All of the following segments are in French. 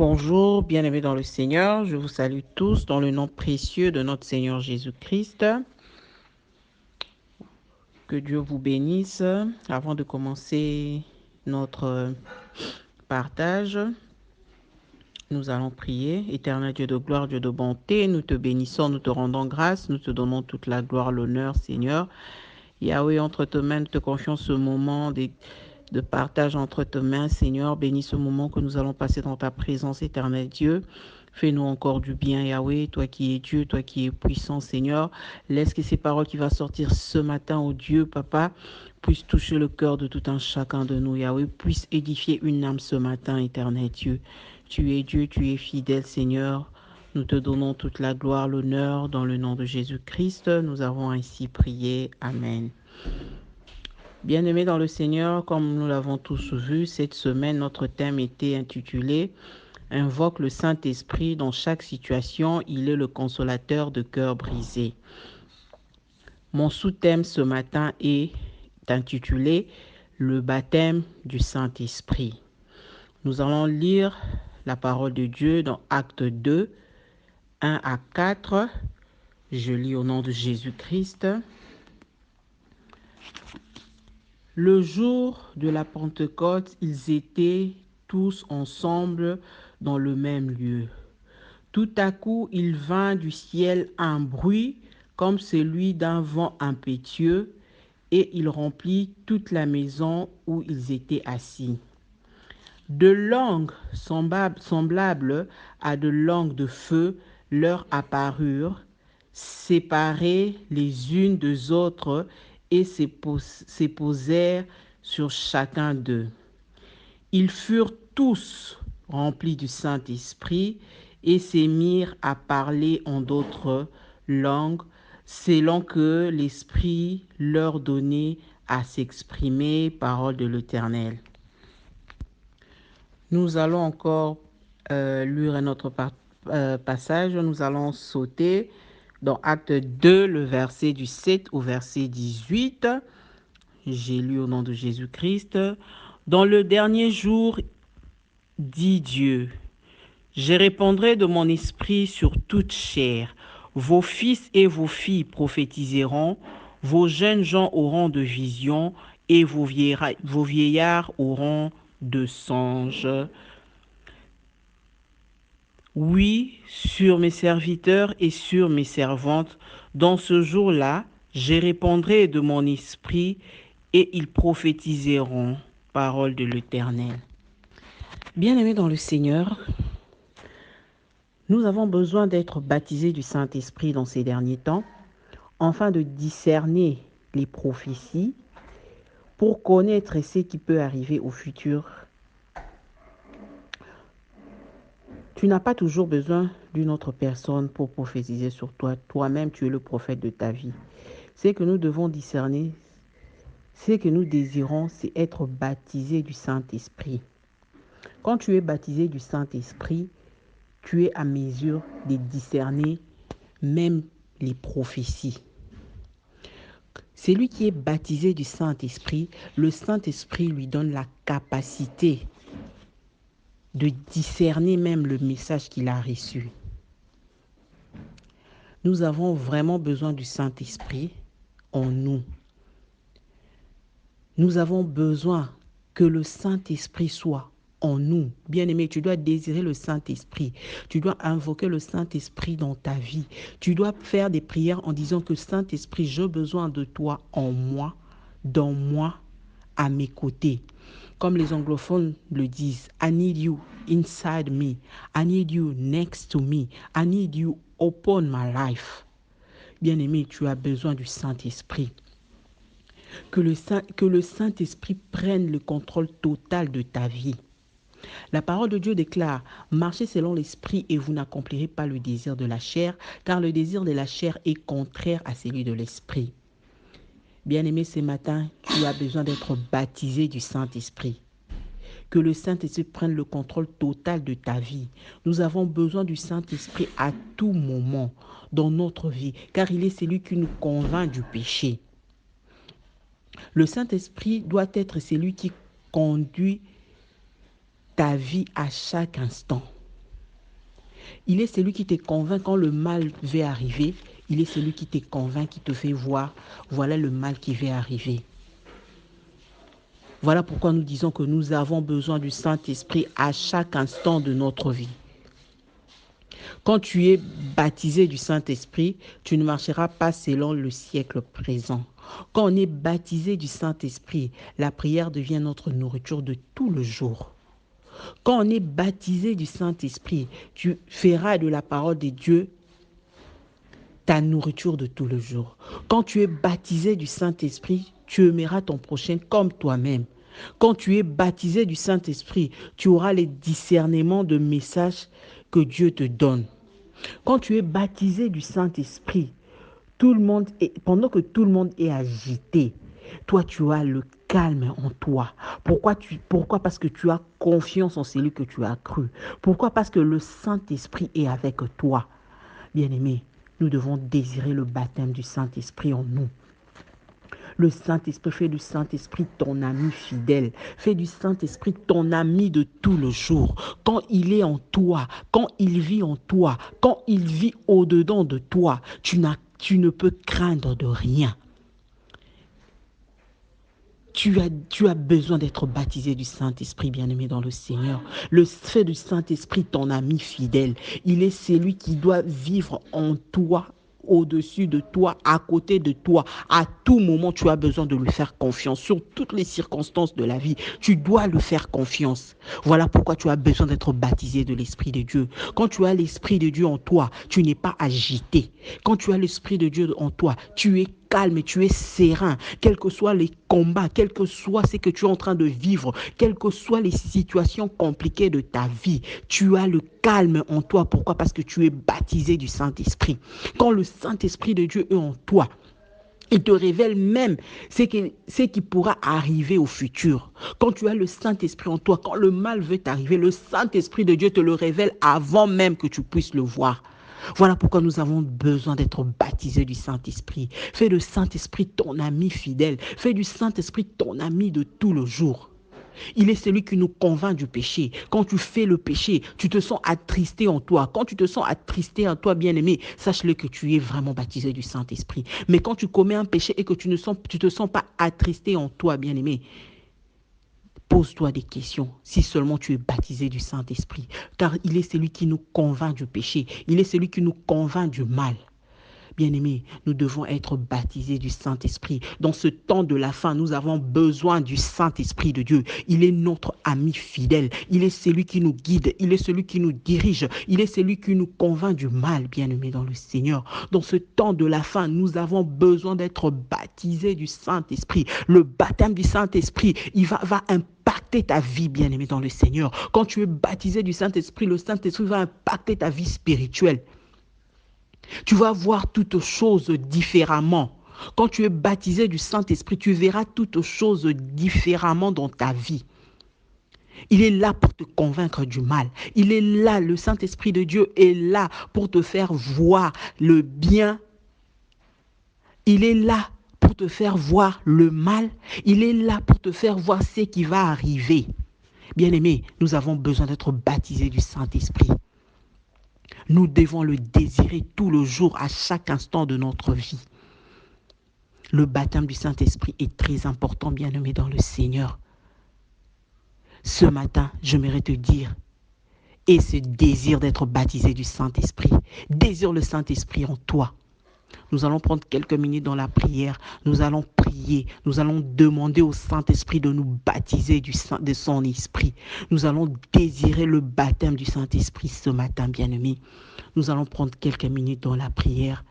Bonjour, bien-aimés dans le Seigneur, je vous salue tous dans le nom précieux de notre Seigneur Jésus-Christ. Que Dieu vous bénisse. Avant de commencer notre partage, nous allons prier. Éternel Dieu de gloire, Dieu de bonté, nous te bénissons, nous te rendons grâce, nous te donnons toute la gloire, l'honneur, Seigneur. Yahweh, entre tes mains, nous te confions ce moment de partage entre tes mains, Seigneur. Bénis ce moment que nous allons passer dans ta présence, éternel Dieu. Fais-nous encore du bien, Yahweh, toi qui es Dieu, toi qui es puissant, Seigneur. Laisse que ces paroles qui vont sortir ce matin, oh Dieu, Papa, puissent toucher le cœur de tout un chacun de nous, Yahweh, puisse édifier une âme ce matin, éternel Dieu. Tu es Dieu, tu es fidèle, Seigneur. Nous te donnons toute la gloire, l'honneur, dans le nom de Jésus-Christ. Nous avons ainsi prié. Amen. Bien-aimés dans le Seigneur, comme nous l'avons tous vu, cette semaine, notre thème était intitulé « Invoque le Saint-Esprit dans chaque situation, il est le consolateur de cœur brisé ». Mon sous-thème ce matin est intitulé « Le baptême du Saint-Esprit ». Nous allons lire la parole de Dieu dans Actes 2, 1 à 4. Je lis au nom de Jésus-Christ. Le jour de la Pentecôte, ils étaient tous ensemble dans le même lieu. Tout à coup, il vint du ciel un bruit comme celui d'un vent impétueux, et il remplit toute la maison où ils étaient assis. De langues semblables à de langues de feu leur apparurent, séparées les unes des autres, et se posèrent sur chacun d'eux. Ils furent tous remplis du Saint-Esprit et se mirent à parler en d'autres langues, selon que l'Esprit leur donnait à s'exprimer. Parole de l'Éternel. Nous allons encore lire un autre passage. Nous allons sauter dans Acte 2, le verset du 7 au verset 18. J'ai lu au nom de Jésus-Christ. Dans le dernier jour, dit Dieu, je répandrai de mon esprit sur toute chair. Vos fils et vos filles prophétiseront, vos jeunes gens auront de visions et vos vieillards auront de songes. Oui, sur mes serviteurs et sur mes servantes, dans ce jour-là, je répandrai de mon esprit et ils prophétiseront. Parole de l'Éternel. Bien-aimés dans le Seigneur, nous avons besoin d'être baptisés du Saint-Esprit dans ces derniers temps, afin de discerner les prophéties pour connaître ce qui peut arriver au futur. Tu n'as pas toujours besoin d'une autre personne pour prophétiser sur toi. Toi-même, tu es le prophète de ta vie. Ce que nous devons discerner, ce que nous désirons, c'est être baptisés du Saint-Esprit. Quand tu es baptisé du Saint-Esprit, tu es à mesure de discerner même les prophéties. Celui qui est baptisé du Saint-Esprit, le Saint-Esprit lui donne la capacité de discerner même le message qu'il a reçu. Nous avons vraiment besoin du Saint-Esprit en nous. Nous avons besoin que le Saint-Esprit soit en nous. Bien-aimé, tu dois désirer le Saint-Esprit. Tu dois invoquer le Saint-Esprit dans ta vie. Tu dois faire des prières en disant que Saint-Esprit, j'ai besoin de toi en moi, dans moi, à mes côtés. Comme les anglophones le disent, I need you inside me. I need you next to me. I need you upon my life. Bien-aimé, tu as besoin du Saint-Esprit. Que le Saint-Esprit prenne le contrôle total de ta vie. La parole de Dieu déclare, marchez selon l'esprit et vous n'accomplirez pas le désir de la chair, car le désir de la chair est contraire à celui de l'esprit. Bien-aimé, ce matin, tu as besoin d'être baptisé du Saint-Esprit. Que le Saint-Esprit prenne le contrôle total de ta vie. Nous avons besoin du Saint-Esprit à tout moment dans notre vie, car il est celui qui nous convainc du péché. Le Saint-Esprit doit être celui qui conduit ta vie à chaque instant. Il est celui qui te convainc quand le mal va arriver. Il est celui qui te convainc, qui te fait voir, voilà le mal qui va arriver. Voilà pourquoi nous disons que nous avons besoin du Saint-Esprit à chaque instant de notre vie. Quand tu es baptisé du Saint-Esprit, tu ne marcheras pas selon le siècle présent. Quand on est baptisé du Saint-Esprit, la prière devient notre nourriture de tout le jour. Quand on est baptisé du Saint-Esprit, tu feras de la parole de Dieu ta nourriture de tout le jour. Quand tu es baptisé du Saint-Esprit, tu aimeras ton prochain comme toi-même. Quand tu es baptisé du Saint-Esprit, tu auras les discernements de messages que Dieu te donne. Quand tu es baptisé du Saint-Esprit, pendant que tout le monde est agité, toi tu as le calme en toi. Pourquoi? Parce que tu as confiance en celui que tu as cru. Pourquoi? Parce que le Saint-Esprit est avec toi. Bien-aimés, nous devons désirer le baptême du Saint-Esprit en nous. Le Saint-Esprit, fais du Saint-Esprit ton ami fidèle. Fais du Saint-Esprit ton ami de tout le jour. Quand il est en toi, quand il vit en toi, quand il vit au-dedans de toi, tu ne peux craindre de rien. Tu as besoin d'être baptisé du Saint-Esprit, bien-aimé dans le Seigneur. Fais du Saint-Esprit ton ami fidèle. Il est celui qui doit vivre en toi, au-dessus de toi, à côté de toi. À tout moment, tu as besoin de lui faire confiance. Sur toutes les circonstances de la vie, tu dois lui faire confiance. Voilà pourquoi tu as besoin d'être baptisé de l'Esprit de Dieu. Quand tu as l'Esprit de Dieu en toi, tu n'es pas agité. Quand tu as l'Esprit de Dieu en toi, tu es calme et tu es serein, quels que soient les combats, quel que soit ce que tu es en train de vivre, quelles que soient les situations compliquées de ta vie, tu as le calme en toi. Pourquoi? Parce que tu es baptisé du Saint-Esprit. Quand le Saint-Esprit de Dieu est en toi, il te révèle même ce qui pourra arriver au futur. Quand tu as le Saint-Esprit en toi, quand le mal veut t'arriver, le Saint-Esprit de Dieu te le révèle avant même que tu puisses le voir. Voilà pourquoi nous avons besoin d'être baptisés du Saint-Esprit. Fais du Saint-Esprit ton ami fidèle. Fais du Saint-Esprit ton ami de tout le jour. Il est celui qui nous convainc du péché. Quand tu fais le péché, tu te sens attristé en toi. Quand tu te sens attristé en toi, bien-aimé, sache-le que tu es vraiment baptisé du Saint-Esprit. Mais quand tu commets un péché et que tu te sens pas attristé en toi, bien-aimé, pose-toi des questions, si seulement tu es baptisé du Saint-Esprit. Car il est celui qui nous convainc du péché. Il est celui qui nous convainc du mal. Bien-aimés, nous devons être baptisés du Saint-Esprit. Dans ce temps de la fin, nous avons besoin du Saint-Esprit de Dieu. Il est notre ami fidèle. Il est celui qui nous guide. Il est celui qui nous dirige. Il est celui qui nous convainc du mal, bien-aimés dans le Seigneur. Dans ce temps de la fin, nous avons besoin d'être baptisés du Saint-Esprit. Le baptême du Saint-Esprit, il va impacter ta vie, bien-aimé dans le Seigneur. Quand tu es baptisé du Saint-Esprit, le Saint-Esprit va impacter ta vie spirituelle. Tu vas voir toutes choses différemment. Quand tu es baptisé du Saint-Esprit, tu verras toutes choses différemment dans ta vie. Il est là pour te convaincre du mal. Il est là, le Saint-Esprit de Dieu est là pour te faire voir le bien. Il est là pour te faire voir le mal. Il est là pour te faire voir ce qui va arriver. Bien-aimés, nous avons besoin d'être baptisés du Saint-Esprit. Nous devons le désirer tout le jour, à chaque instant de notre vie. Le baptême du Saint-Esprit est très important, bien-aimé dans le Seigneur. Ce matin, j'aimerais te dire, et ce désir d'être baptisé du Saint-Esprit, désire le Saint-Esprit en toi. Nous allons prendre quelques minutes dans la prière. Nous allons prier. Nous allons demander au Saint-Esprit de nous baptiser de son esprit. Nous allons désirer le baptême du Saint-Esprit ce matin, bien-aimés. Nous allons prendre quelques minutes dans la prière.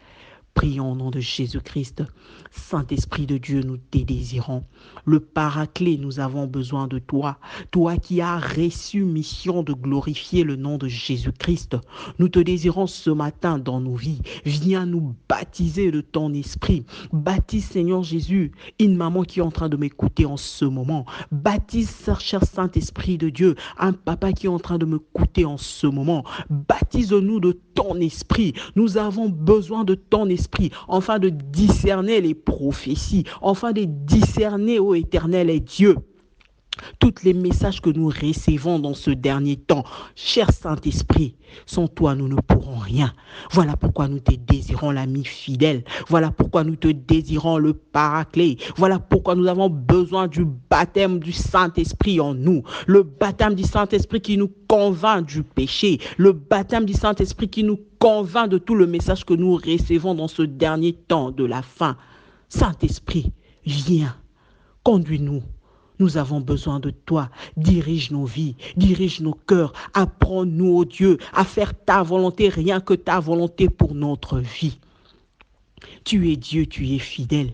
Prions au nom de Jésus-Christ. Saint-Esprit de Dieu, nous te désirons. Le Paraclet, nous avons besoin de toi. Toi qui as reçu mission de glorifier le nom de Jésus-Christ. Nous te désirons ce matin dans nos vies. Viens nous baptiser de ton esprit. Baptise, Seigneur Jésus, une maman qui est en train de m'écouter en ce moment. Baptise, cher Saint-Esprit de Dieu, un papa qui est en train de m'écouter en ce moment. Baptise-nous de ton esprit. Nous avons besoin de ton esprit, afin de discerner les prophéties, afin de discerner, ô Éternel et Dieu, Tous les messages que nous recevons dans ce dernier temps, cher Saint-Esprit, sans toi, nous ne pourrons rien. Voilà pourquoi nous te désirons l'ami fidèle. Voilà pourquoi nous te désirons le paraclet. Voilà pourquoi nous avons besoin du baptême du Saint-Esprit en nous. Le baptême du Saint-Esprit qui nous convainc du péché. Le baptême du Saint-Esprit qui nous convainc de tout le message que nous recevons dans ce dernier temps de la fin. Saint-Esprit, viens, conduis-nous. Nous avons besoin de toi. Dirige nos vies, dirige nos cœurs. Apprends-nous, ô Dieu, à faire ta volonté, rien que ta volonté pour notre vie. Tu es Dieu, tu es fidèle.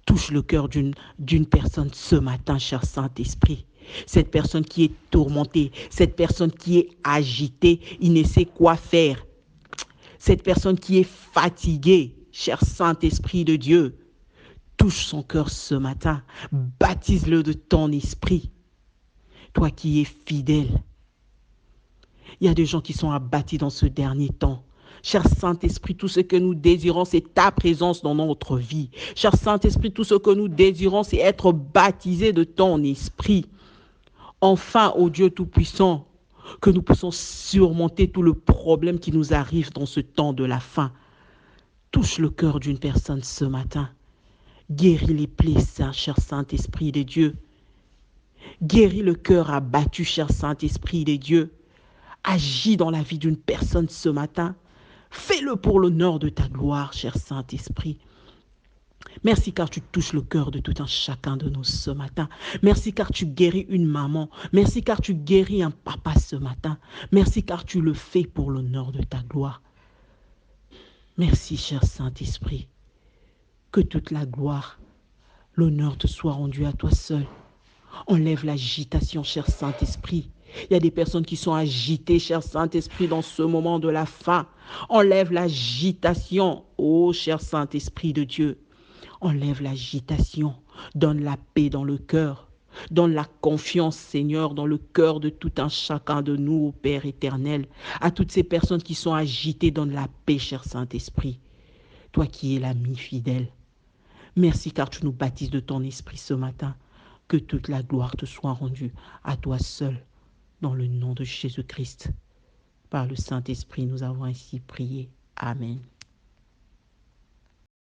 Touche le cœur d'une personne ce matin, cher Saint-Esprit. Cette personne qui est tourmentée, cette personne qui est agitée, il ne sait quoi faire. Cette personne qui est fatiguée, cher Saint-Esprit de Dieu. Touche son cœur ce matin, baptise-le de ton esprit. Toi qui es fidèle. Il y a des gens qui sont abattus dans ce dernier temps. Cher Saint-Esprit, tout ce que nous désirons, c'est ta présence dans notre vie. Cher Saint-Esprit, tout ce que nous désirons, c'est être baptisé de ton esprit. Enfin, ô Dieu Tout-Puissant, que nous puissions surmonter tout le problème qui nous arrive dans ce temps de la fin. Touche le cœur d'une personne ce matin. Guéris les plaies, cher Saint-Esprit de Dieu. Guéris le cœur abattu, cher Saint-Esprit de Dieu. Agis dans la vie d'une personne ce matin. Fais-le pour l'honneur de ta gloire, cher Saint-Esprit. Merci car tu touches le cœur de tout un chacun de nous ce matin. Merci car tu guéris une maman. Merci car tu guéris un papa ce matin. Merci car tu le fais pour l'honneur de ta gloire. Merci, cher Saint-Esprit. Que toute la gloire, l'honneur te soit rendu à toi seul. Enlève l'agitation, cher Saint-Esprit. Il y a des personnes qui sont agitées, cher Saint-Esprit, dans ce moment de la fin. Enlève l'agitation, ô cher Saint-Esprit de Dieu. Enlève l'agitation, donne la paix dans le cœur. Donne la confiance, Seigneur, dans le cœur de tout un chacun de nous, ô Père éternel. À toutes ces personnes qui sont agitées, donne la paix, cher Saint-Esprit. Toi qui es l'ami fidèle. Merci car tu nous baptises de ton esprit ce matin. Que toute la gloire te soit rendue à toi seul, dans le nom de Jésus-Christ. Par le Saint-Esprit, nous avons ainsi prié. Amen.